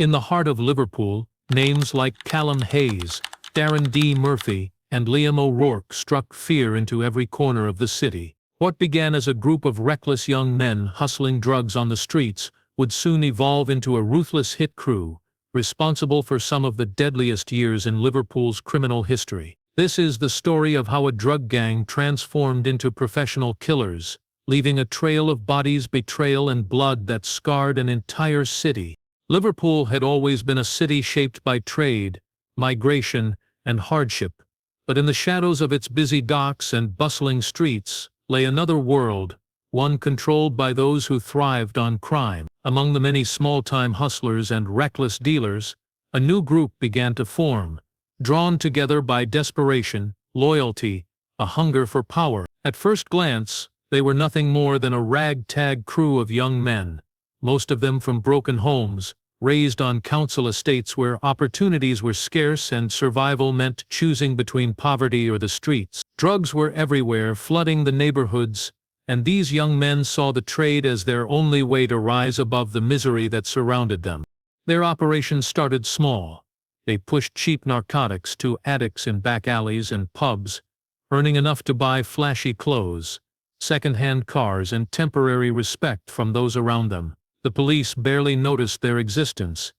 In the heart of Liverpool, names like Callum Hayes, Darren D. Murphy, and Liam O'Rourke struck fear into every corner of the city. What began as a group of reckless young men hustling drugs on the streets would soon evolve into a ruthless hit crew, responsible for some of the deadliest years in Liverpool's criminal history. This is the story of how a drug gang transformed into professional killers, leaving a trail of bodies, betrayal, and blood that scarred an entire city. Liverpool had always been a city shaped by trade, migration, and hardship, but in the shadows of its busy docks and bustling streets lay another world, one controlled by those who thrived on crime. Among the many small-time hustlers and reckless dealers, a new group began to form, drawn together by desperation, loyalty, a hunger for power. At first glance, they were nothing more than a ragtag crew of young men, most of them from broken homes, raised on council estates where opportunities were scarce and survival meant choosing between poverty or the streets. Drugs were everywhere, flooding the neighborhoods, and these young men saw the trade as their only way to rise above the misery that surrounded them. Their operations started small. They pushed cheap narcotics to addicts in back alleys and pubs, earning enough to buy flashy clothes, second-hand cars, and temporary respect from those around them. The police barely noticed their existence,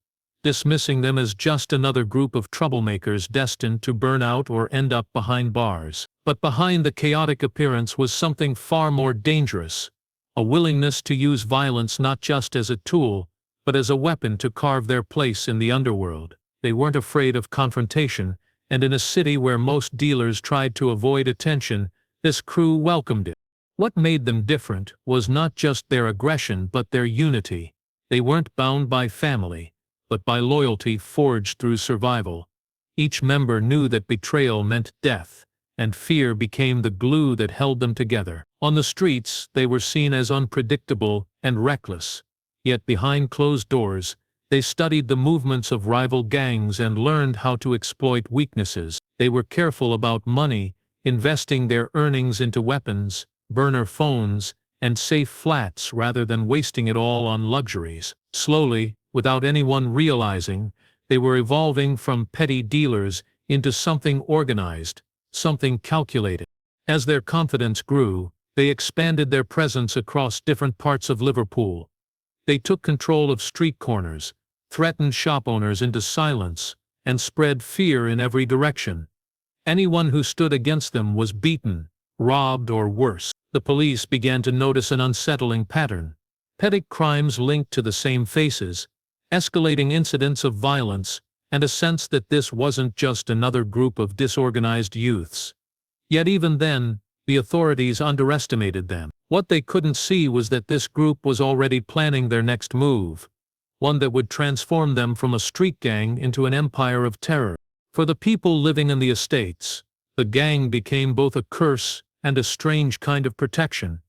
dismissing them as just another group of troublemakers destined to burn out or end up behind bars. But behind the chaotic appearance was something far more dangerous, a willingness to use violence not just as a tool, but as a weapon to carve their place in the underworld. They weren't afraid of confrontation, and in a city where most dealers tried to avoid attention, this crew welcomed it. What made them different was not just their aggression but their unity. They weren't bound by family, but by loyalty forged through survival. Each member knew that betrayal meant death, and fear became the glue that held them together. On the streets, they were seen as unpredictable and reckless, yet behind closed doors, they studied the movements of rival gangs and learned how to exploit weaknesses. They were careful about money, investing their earnings into weapons, burner phones, and safe flats rather than wasting it all on luxuries. Slowly, without anyone realizing, they were evolving from petty dealers into something organized, something calculated. As their confidence grew, they expanded their presence across different parts of Liverpool. They took control of street corners, threatened shop owners into silence, and spread fear in every direction. Anyone who stood against them was beaten, robbed, or worse. The police began to notice an unsettling pattern. Petty crimes linked to the same faces, escalating incidents of violence, and a sense that this wasn't just another group of disorganized youths. Yet even then, the authorities underestimated them. What they couldn't see was that this group was already planning their next move, one that would transform them from a street gang into an empire of terror. For the people living in the estates, the gang became both a curse and a strange kind of protection.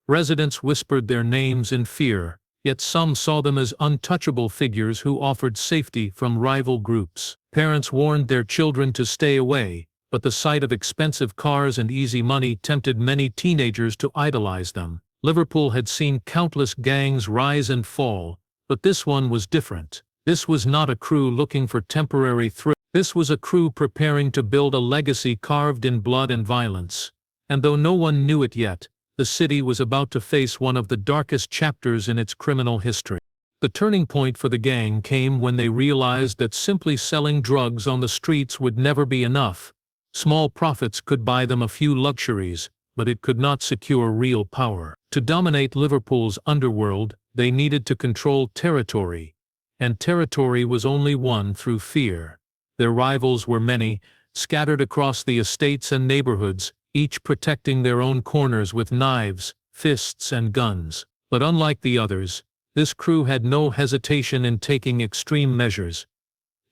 Residents whispered their names in fear, yet some saw them as untouchable figures who offered safety from rival groups. Parents warned their children to stay away, but the sight of expensive cars and easy money tempted many teenagers to idolize them. Liverpool had seen countless gangs rise and fall, but this one was different. This was not a crew looking for temporary thrill. This was a crew preparing to build a legacy carved in blood and violence. And though no one knew it yet, the city was about to face one of the darkest chapters in its criminal history. The turning point for the gang came when they realized that simply selling drugs on the streets would never be enough. Small profits could buy them a few luxuries, but it could not secure real power. To dominate Liverpool's underworld, they needed to control territory, and territory was only won through fear. Their rivals were many, scattered across the estates and neighborhoods, each protecting their own corners with knives, fists, and guns. But unlike the others, this crew had no hesitation in taking extreme measures.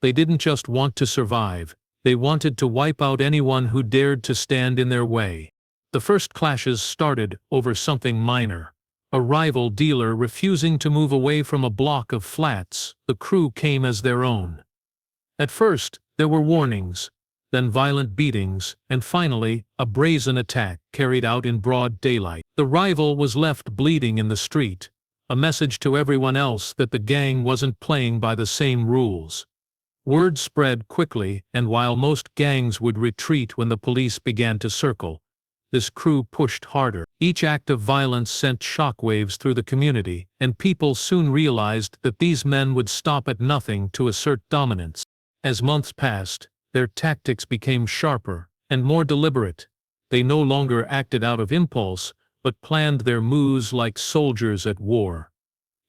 They didn't just want to survive, they wanted to wipe out anyone who dared to stand in their way. The first clashes started over something minor. A rival dealer refusing to move away from a block of flats, the crew came as their own. At first, there were warnings, then violent beatings, and finally, a brazen attack carried out in broad daylight. The rival was left bleeding in the street, a message to everyone else that the gang wasn't playing by the same rules. Word spread quickly, and while most gangs would retreat when the police began to circle, this crew pushed harder. Each act of violence sent shockwaves through the community, and people soon realized that these men would stop at nothing to assert dominance. As months passed, their tactics became sharper and more deliberate. They no longer acted out of impulse, but planned their moves like soldiers at war.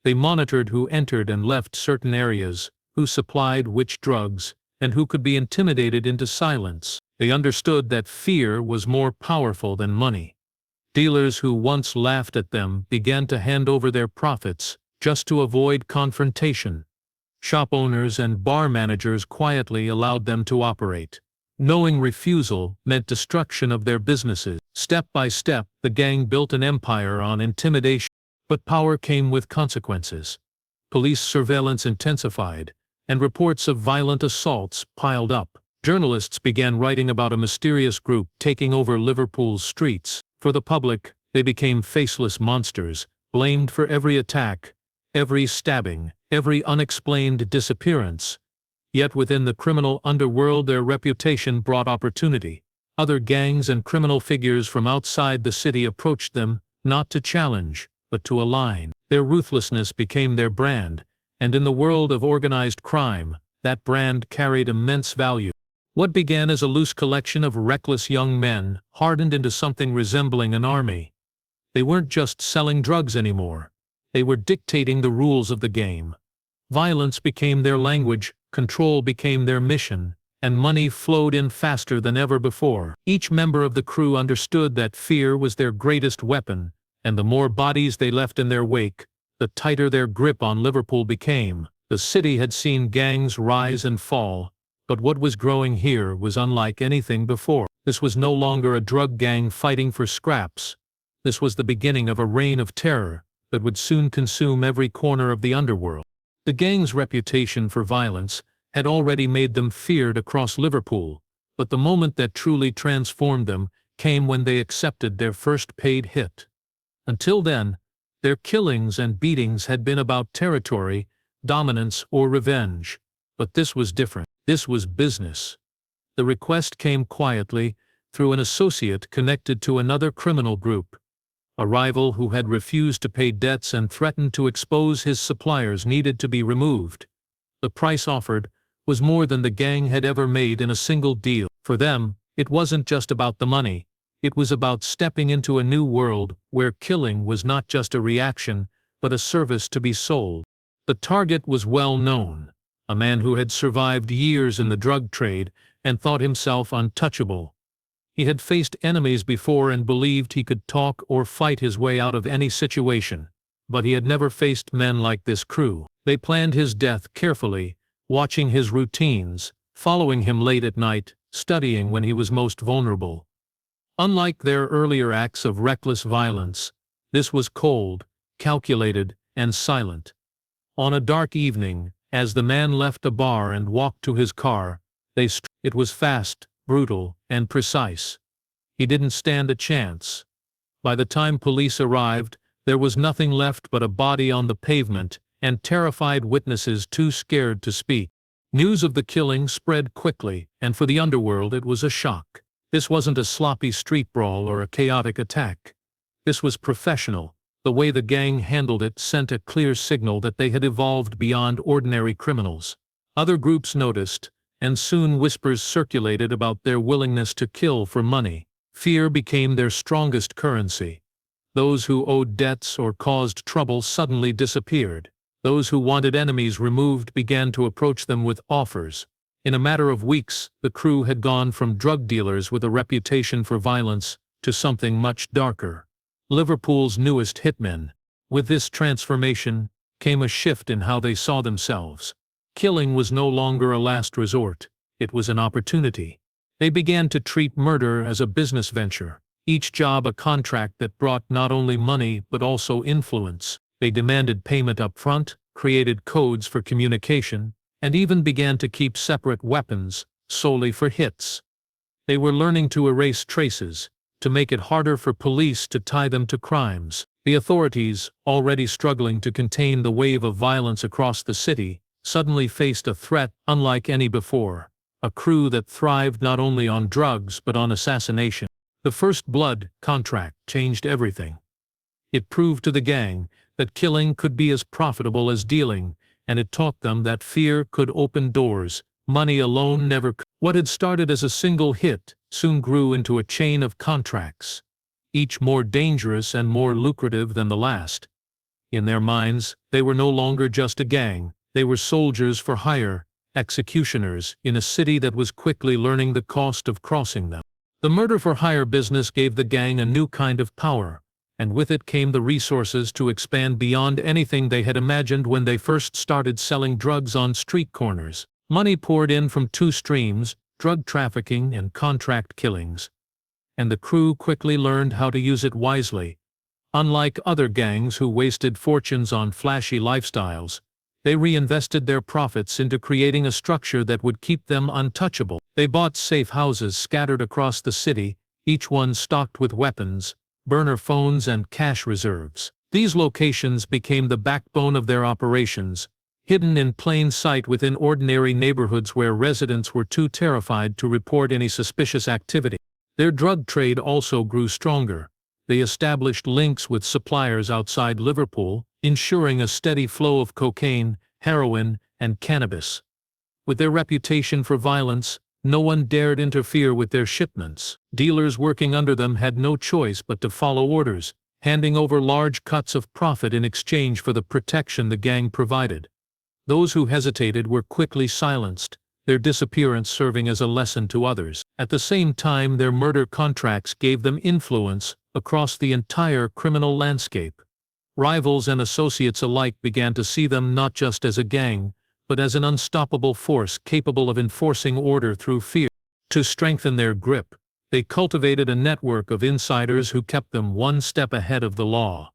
They monitored who entered and left certain areas, who supplied which drugs, and who could be intimidated into silence. They understood that fear was more powerful than money. Dealers who once laughed at them began to hand over their profits just to avoid confrontation. Shop owners and bar managers quietly allowed them to operate. Knowing refusal meant destruction of their businesses. Step by step, the gang built an empire on intimidation, but power came with consequences. Police surveillance intensified, and reports of violent assaults piled up. Journalists began writing about a mysterious group taking over Liverpool's streets. For the public, they became faceless monsters, blamed for every attack, every stabbing, every unexplained disappearance. Yet within the criminal underworld their reputation brought opportunity. Other gangs and criminal figures from outside the city approached them, not to challenge, but to align. Their ruthlessness became their brand, and in the world of organized crime, that brand carried immense value. What began as a loose collection of reckless young men hardened into something resembling an army. They weren't just selling drugs anymore. They were dictating the rules of the game. Violence became their language, control became their mission, and money flowed in faster than ever before. Each member of the crew understood that fear was their greatest weapon, and the more bodies they left in their wake, the tighter their grip on Liverpool became. The city had seen gangs rise and fall, but what was growing here was unlike anything before. This was no longer a drug gang fighting for scraps. This was the beginning of a reign of terror that would soon consume every corner of the underworld. The gang's reputation for violence had already made them feared across Liverpool, but the moment that truly transformed them came when they accepted their first paid hit. Until then, their killings and beatings had been about territory, dominance, or revenge. But this was different. This was business. The request came quietly, through an associate connected to another criminal group. A rival who had refused to pay debts and threatened to expose his suppliers needed to be removed. The price offered was more than the gang had ever made in a single deal. For them, it wasn't just about the money. It was about stepping into a new world where killing was not just a reaction, but a service to be sold. The target was well known. A man who had survived years in the drug trade and thought himself untouchable. He had faced enemies before and believed he could talk or fight his way out of any situation, but he had never faced men like this crew. They planned his death carefully, watching his routines, following him late at night, studying when he was most vulnerable. Unlike their earlier acts of reckless violence, this was cold, calculated, and silent. On a dark evening, as the man left the bar and walked to his car, it was fast, brutal, and precise. He didn't stand a chance. By the time police arrived, there was nothing left but a body on the pavement and terrified witnesses too scared to speak. News of the killing spread quickly, and for the underworld it was a shock. This wasn't a sloppy street brawl or a chaotic attack. This was professional. The way the gang handled it sent a clear signal that they had evolved beyond ordinary criminals. Other groups noticed, and soon whispers circulated about their willingness to kill for money. Fear became their strongest currency. Those who owed debts or caused trouble suddenly disappeared. Those who wanted enemies removed began to approach them with offers. In a matter of weeks, the crew had gone from drug dealers with a reputation for violence to something much darker. Liverpool's newest hitmen. With this transformation came a shift in how they saw themselves. Killing was no longer a last resort, it was an opportunity. They began to treat murder as a business venture, each job a contract that brought not only money but also influence. They demanded payment up front, created codes for communication, and even began to keep separate weapons, solely for hits. They were learning to erase traces, to make it harder for police to tie them to crimes. The authorities, already struggling to contain the wave of violence across the city, suddenly faced a threat unlike any before, a crew that thrived not only on drugs but on assassination. The First Blood contract changed everything. It proved to the gang that killing could be as profitable as dealing, and it taught them that fear could open doors money alone never could. What had started as a single hit soon grew into a chain of contracts, each more dangerous and more lucrative than the last. In their minds, they were no longer just a gang, they were soldiers for hire, executioners in a city that was quickly learning the cost of crossing them. The murder-for-hire business gave the gang a new kind of power, and with it came the resources to expand beyond anything they had imagined when they first started selling drugs on street corners. Money poured in from two streams, drug trafficking and contract killings, and the crew quickly learned how to use it wisely. Unlike other gangs who wasted fortunes on flashy lifestyles, they reinvested their profits into creating a structure that would keep them untouchable. They bought safe houses scattered across the city, each one stocked with weapons, burner phones and cash reserves. These locations became the backbone of their operations, hidden in plain sight within ordinary neighborhoods where residents were too terrified to report any suspicious activity. Their drug trade also grew stronger. They established links with suppliers outside Liverpool, ensuring a steady flow of cocaine, heroin, and cannabis. With their reputation for violence, no one dared interfere with their shipments. Dealers working under them had no choice but to follow orders, handing over large cuts of profit in exchange for the protection the gang provided. Those who hesitated were quickly silenced, their disappearance serving as a lesson to others. At the same time, their murder contracts gave them influence across the entire criminal landscape. Rivals and associates alike began to see them not just as a gang, but as an unstoppable force capable of enforcing order through fear. To strengthen their grip, they cultivated a network of insiders who kept them one step ahead of the law.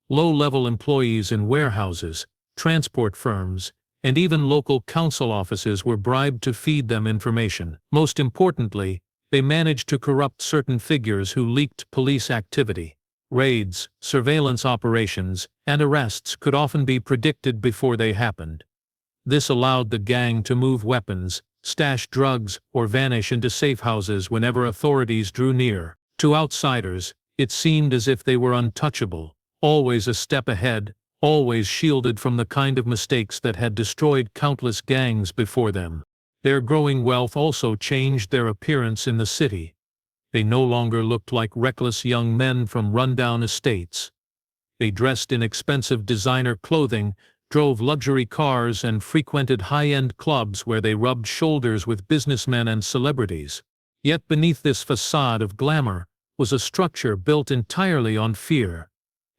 Low-level employees in warehouses, transport firms, and even local council offices were bribed to feed them information. Most importantly, they managed to corrupt certain figures who leaked police activity. Raids, surveillance operations, and arrests could often be predicted before they happened. This allowed the gang to move weapons, stash drugs, or vanish into safe houses whenever authorities drew near. To outsiders, it seemed as if they were untouchable, always a step ahead, always shielded from the kind of mistakes that had destroyed countless gangs before them. Their growing wealth also changed their appearance in the city. They no longer looked like reckless young men from rundown estates. They dressed in expensive designer clothing, drove luxury cars, and frequented high-end clubs where they rubbed shoulders with businessmen and celebrities. Yet beneath this facade of glamour was a structure built entirely on fear.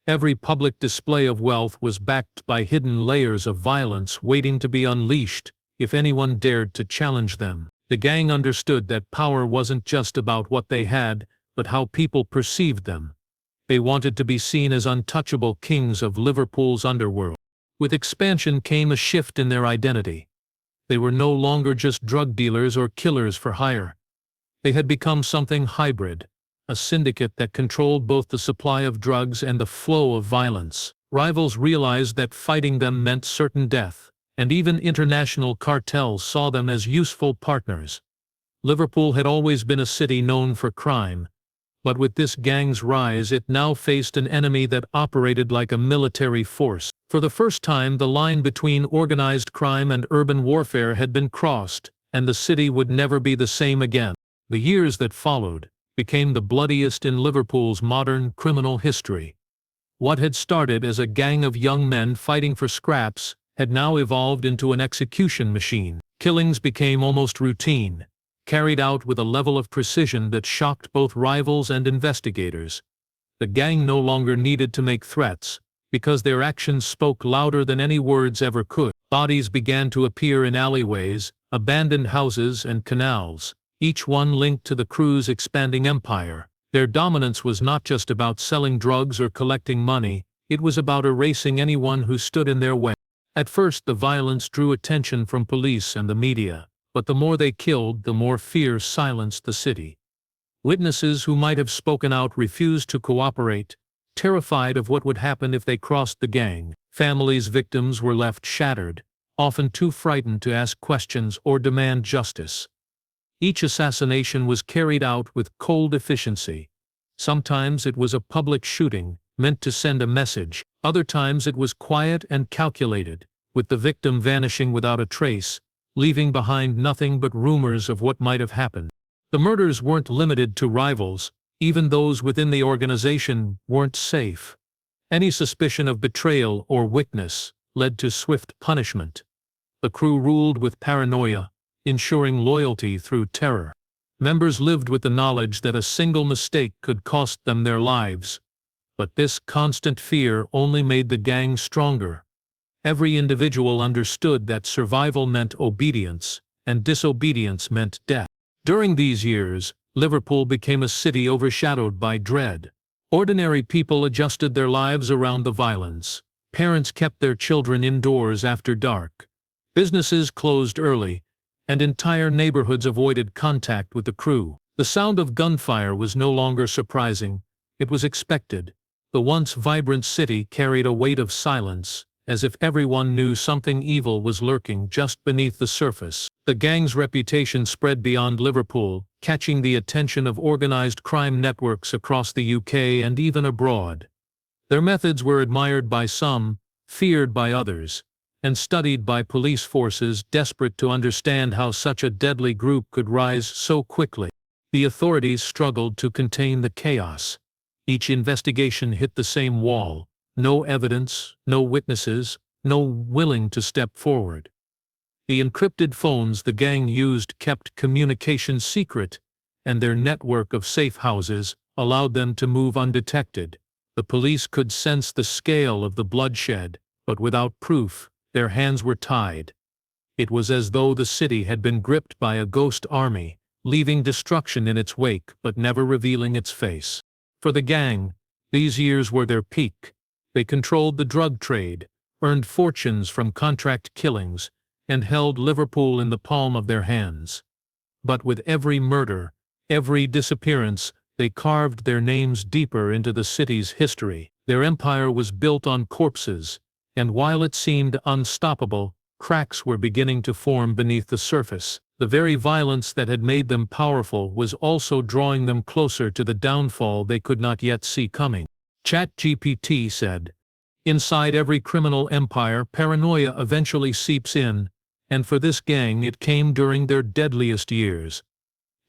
Every public display of wealth was backed by hidden layers of violence waiting to be unleashed if anyone dared to challenge them. The gang understood that power wasn't just about what they had, but how people perceived them. They wanted to be seen as untouchable kings of Liverpool's underworld. With expansion came a shift in their identity. They were no longer just drug dealers or killers for hire. They had become something hybrid, a syndicate that controlled both the supply of drugs and the flow of violence. Rivals realized that fighting them meant certain death, and even international cartels saw them as useful partners. Liverpool had always been a city known for crime, but with this gang's rise it now faced an enemy that operated like a military force. For the first time, the line between organized crime and urban warfare had been crossed, and the city would never be the same again. The years that followed became the bloodiest in Liverpool's modern criminal history. What had started as a gang of young men fighting for scraps had now evolved into an execution machine. Killings became almost routine, carried out with a level of precision that shocked both rivals and investigators. The gang no longer needed to make threats, because their actions spoke louder than any words ever could. Bodies began to appear in alleyways, abandoned houses, and canals, each one linked to the crew's expanding empire. Their dominance was not just about selling drugs or collecting money, it was about erasing anyone who stood in their way. At first, the violence drew attention from police and the media, but the more they killed, the more fear silenced the city. Witnesses who might have spoken out refused to cooperate, terrified of what would happen if they crossed the gang. Families' victims were left shattered, often too frightened to ask questions or demand justice. Each assassination was carried out with cold efficiency. Sometimes it was a public shooting, meant to send a message. Other times it was quiet and calculated, with the victim vanishing without a trace, leaving behind nothing but rumors of what might have happened. The murders weren't limited to rivals. Even those within the organization weren't safe. Any suspicion of betrayal or weakness led to swift punishment. The crew ruled with paranoia, ensuring loyalty through terror. Members lived with the knowledge that a single mistake could cost them their lives. But this constant fear only made the gang stronger. Every individual understood that survival meant obedience, and disobedience meant death. During these years, Liverpool became a city overshadowed by dread. Ordinary people adjusted their lives around the violence. Parents kept their children indoors after dark. Businesses closed early, and entire neighborhoods avoided contact with the crew. The sound of gunfire was no longer surprising. It was expected. The once vibrant city carried a weight of silence, as if everyone knew something evil was lurking just beneath the surface. The gang's reputation spread beyond Liverpool, catching the attention of organized crime networks across the UK and even abroad. Their methods were admired by some, feared by others, and studied by police forces desperate to understand how such a deadly group could rise so quickly. The authorities struggled to contain the chaos. Each investigation hit the same wall. No evidence, no witnesses, no willing to step forward. The encrypted phones the gang used kept communication secret, and their network of safe houses allowed them to move undetected. The police could sense the scale of the bloodshed, but without proof, their hands were tied. It was as though the city had been gripped by a ghost army, leaving destruction in its wake but never revealing its face. For the gang, these years were their peak. They controlled the drug trade, earned fortunes from contract killings, and held Liverpool in the palm of their hands. But with every murder, every disappearance, they carved their names deeper into the city's history. Their empire was built on corpses, and while it seemed unstoppable, cracks were beginning to form beneath the surface. The very violence that had made them powerful was also drawing them closer to the downfall they could not yet see coming. ChatGPT said, "Inside every criminal empire, paranoia eventually seeps in, and for this gang it came during their deadliest years.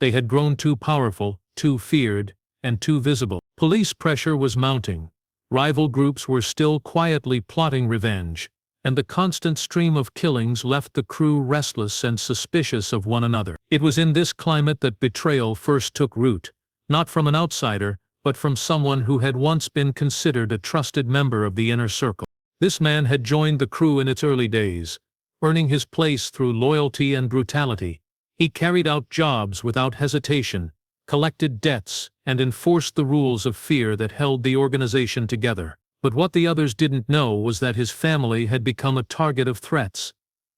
They had grown too powerful, too feared, and too visible. Police pressure was mounting. Rival groups were still quietly plotting revenge, and the constant stream of killings left the crew restless and suspicious of one another. It was in this climate that betrayal first took root, not from an outsider, but from someone who had once been considered a trusted member of the inner circle. This man had joined the crew in its early days, earning his place through loyalty and brutality. He carried out jobs without hesitation, collected debts, and enforced the rules of fear that held the organization together. But what the others didn't know was that his family had become a target of threats.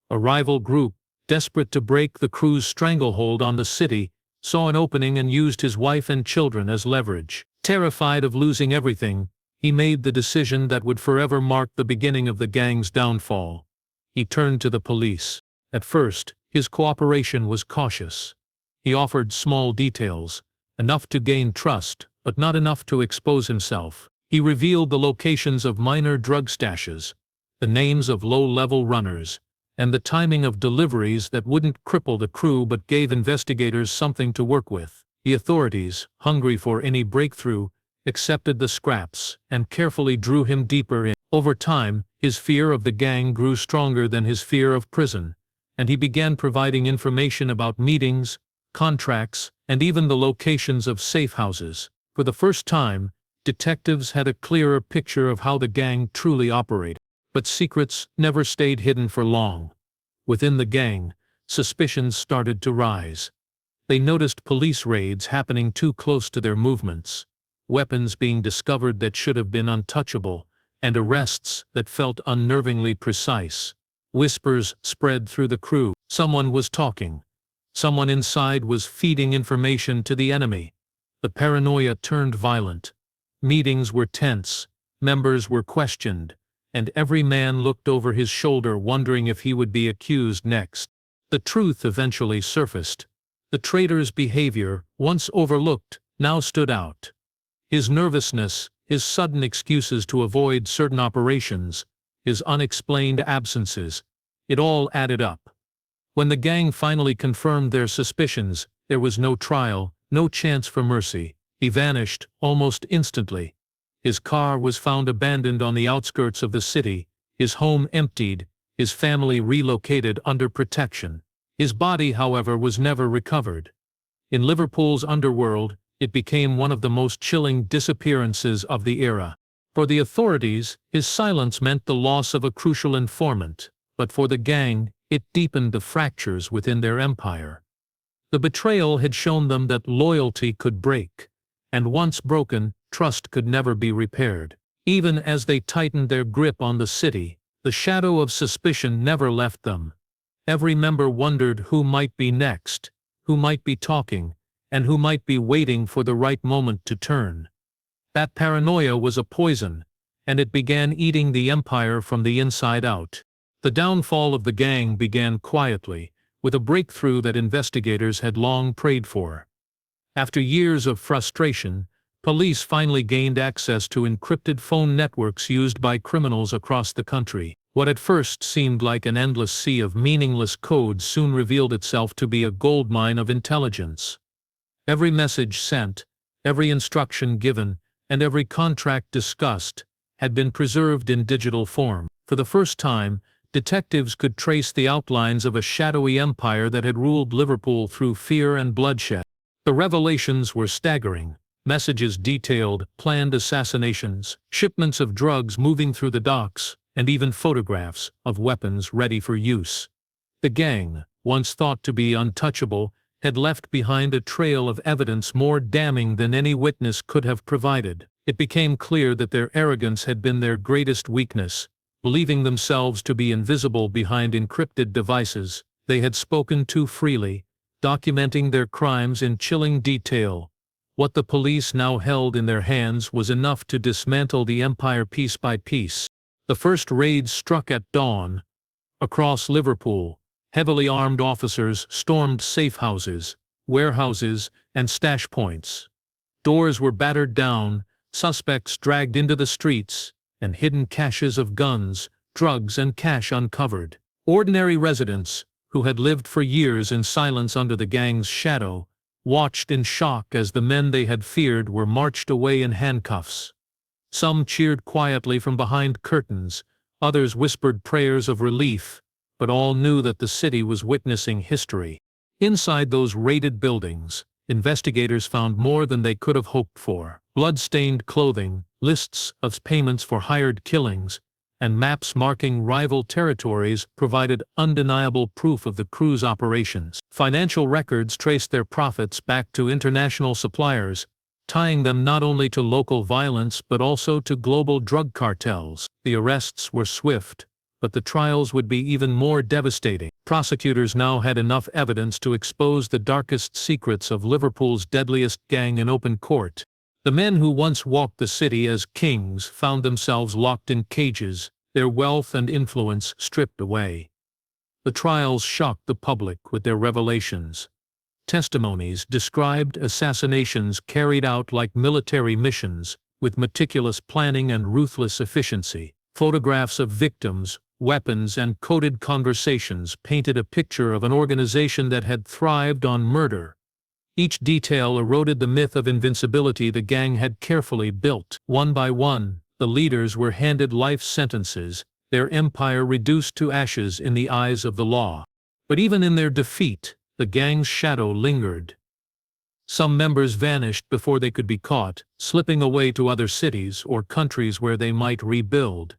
A rival group, desperate to break the crew's stranglehold on the city, saw an opening and used his wife and children as leverage. Terrified of losing everything, he made the decision that would forever mark the beginning of the gang's downfall. He turned to the police. At first, his cooperation was cautious. He offered small details, enough to gain trust, but not enough to expose himself. He revealed the locations of minor drug stashes, the names of low-level runners, and the timing of deliveries that wouldn't cripple the crew but gave investigators something to work with. The authorities, hungry for any breakthrough, accepted the scraps and carefully drew him deeper in. Over time, his fear of the gang grew stronger than his fear of prison, and he began providing information about meetings, contracts, and even the locations of safe houses. For the first time, detectives had a clearer picture of how the gang truly operated. But secrets never stayed hidden for long. Within the gang, suspicions started to rise. They noticed police raids happening too close to their movements, weapons being discovered that should have been untouchable, and arrests that felt unnervingly precise. Whispers spread through the crew. Someone was talking. Someone inside was feeding information to the enemy. The paranoia turned violent. Meetings were tense, members were questioned, and every man looked over his shoulder wondering if he would be accused next. The truth eventually surfaced. The traitor's behavior, once overlooked, now stood out. His nervousness, his sudden excuses to avoid certain operations, his unexplained absences, it all added up. When the gang finally confirmed their suspicions, there was no trial, no chance for mercy. He vanished, almost instantly. His car was found abandoned on the outskirts of the city, his home emptied, his family relocated under protection. His body, however, was never recovered. In Liverpool's underworld, it became one of the most chilling disappearances of the era. For the authorities, his silence meant the loss of a crucial informant, but for the gang, it deepened the fractures within their empire. The betrayal had shown them that loyalty could break, and once broken, trust could never be repaired. Even as they tightened their grip on the city, the shadow of suspicion never left them. Every member wondered who might be next, who might be talking, and who might be waiting for the right moment to turn. That paranoia was a poison, and it began eating the empire from the inside out. The downfall of the gang began quietly, with a breakthrough that investigators had long prayed for. After years of frustration, police finally gained access to encrypted phone networks used by criminals across the country. What at first seemed like an endless sea of meaningless code soon revealed itself to be a goldmine of intelligence. Every message sent, every instruction given, and every contract discussed had been preserved in digital form. For the first time, detectives could trace the outlines of a shadowy empire that had ruled Liverpool through fear and bloodshed. The revelations were staggering. Messages detailed planned assassinations, shipments of drugs moving through the docks, and even photographs of weapons ready for use. The gang, once thought to be untouchable, had left behind a trail of evidence more damning than any witness could have provided. It became clear that their arrogance had been their greatest weakness. Believing themselves to be invisible behind encrypted devices, they had spoken too freely, documenting their crimes in chilling detail. What the police now held in their hands was enough to dismantle the empire piece by piece. The first raids struck at dawn. Across Liverpool, heavily armed officers stormed safe houses, warehouses, and stash points. Doors were battered down, suspects dragged into the streets, and hidden caches of guns, drugs, and cash uncovered. Ordinary residents, who had lived for years in silence under the gang's shadow, watched in shock as the men they had feared were marched away in handcuffs. Some cheered quietly from behind curtains, others whispered prayers of relief, but all knew that the city was witnessing history. Inside those raided buildings, investigators found more than they could have hoped for. Blood-stained clothing, lists of payments for hired killings, and maps marking rival territories provided undeniable proof of the crew's operations. Financial records traced their profits back to international suppliers, tying them not only to local violence but also to global drug cartels. The arrests were swift, but the trials would be even more devastating. Prosecutors now had enough evidence to expose the darkest secrets of Liverpool's deadliest gang in open court. The men who once walked the city as kings found themselves locked in cages, their wealth and influence stripped away. The trials shocked the public with their revelations. Testimonies described assassinations carried out like military missions, with meticulous planning and ruthless efficiency. Photographs of victims, weapons, and coded conversations painted a picture of an organization that had thrived on murder. Each detail eroded the myth of invincibility the gang had carefully built. One by one, the leaders were handed life sentences, their empire reduced to ashes in the eyes of the law. But even in their defeat, the gang's shadow lingered. Some members vanished before they could be caught, slipping away to other cities or countries where they might rebuild.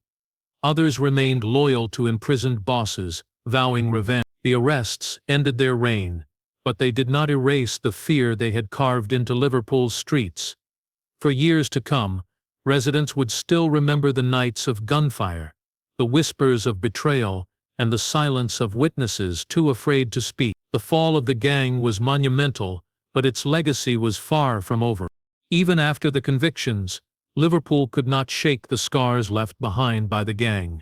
Others remained loyal to imprisoned bosses, vowing revenge. The arrests ended their reign, but they did not erase the fear they had carved into Liverpool's streets. For years to come, residents would still remember the nights of gunfire, the whispers of betrayal, and the silence of witnesses too afraid to speak. The fall of the gang was monumental, but its legacy was far from over. Even after the convictions, Liverpool could not shake the scars left behind by the gang.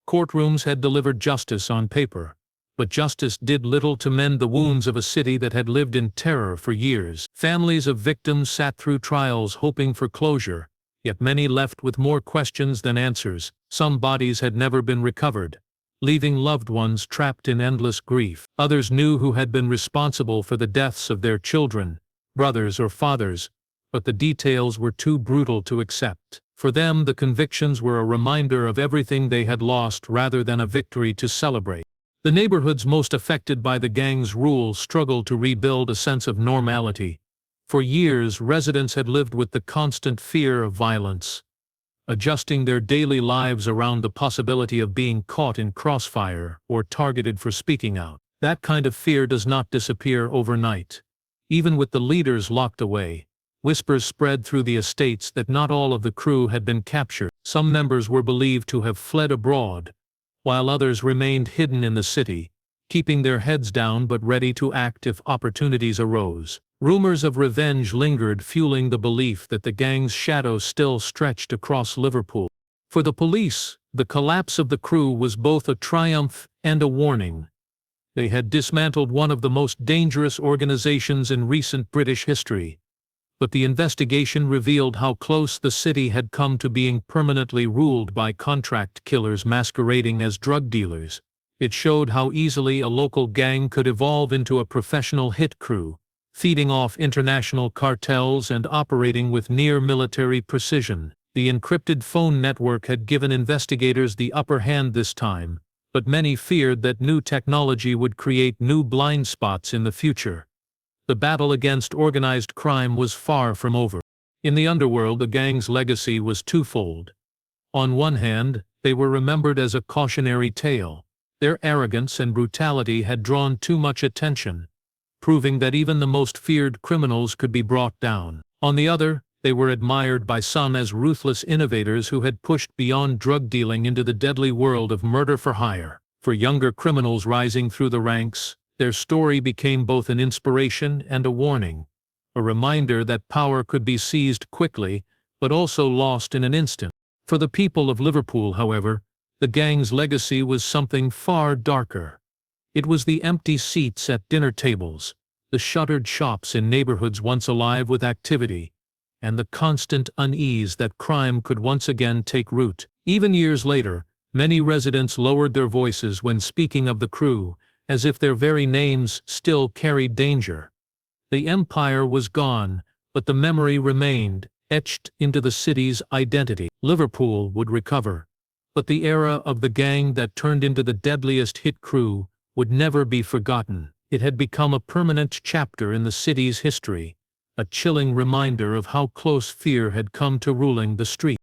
Courtrooms had delivered justice on paper, but justice did little to mend the wounds of a city that had lived in terror for years. Families of victims sat through trials hoping for closure, yet many left with more questions than answers. Some bodies had never been recovered, leaving loved ones trapped in endless grief. Others knew who had been responsible for the deaths of their children, brothers or fathers, but the details were too brutal to accept. For them, the convictions were a reminder of everything they had lost rather than a victory to celebrate. The neighborhoods most affected by the gang's rule struggled to rebuild a sense of normality. For years, residents had lived with the constant fear of violence, adjusting their daily lives around the possibility of being caught in crossfire or targeted for speaking out. That kind of fear does not disappear overnight. Even with the leaders locked away, whispers spread through the estates that not all of the crew had been captured. Some members were believed to have fled abroad, while others remained hidden in the city, keeping their heads down but ready to act if opportunities arose. Rumors of revenge lingered, fueling the belief that the gang's shadow still stretched across Liverpool. For the police, the collapse of the crew was both a triumph and a warning. They had dismantled one of the most dangerous organizations in recent British history. But the investigation revealed how close the city had come to being permanently ruled by contract killers masquerading as drug dealers. It showed how easily a local gang could evolve into a professional hit crew, feeding off international cartels and operating with near-military precision. The encrypted phone network had given investigators the upper hand this time, but many feared that new technology would create new blind spots in the future. The battle against organized crime was far from over. In the underworld, the gang's legacy was twofold. On one hand, they were remembered as a cautionary tale. Their arrogance and brutality had drawn too much attention, proving that even the most feared criminals could be brought down. On the other, they were admired by some as ruthless innovators who had pushed beyond drug dealing into the deadly world of murder for hire. For younger criminals rising through the ranks, their story became both an inspiration and a warning, a reminder that power could be seized quickly, but also lost in an instant. For the people of Liverpool, however, the gang's legacy was something far darker. It was the empty seats at dinner tables, the shuttered shops in neighborhoods once alive with activity, and the constant unease that crime could once again take root. Even years later, many residents lowered their voices when speaking of the crew, as if their very names still carried danger. The empire was gone, but the memory remained, etched into the city's identity. Liverpool would recover, but the era of the gang that turned into the deadliest hit crew would never be forgotten. It had become a permanent chapter in the city's history, a chilling reminder of how close fear had come to ruling the street.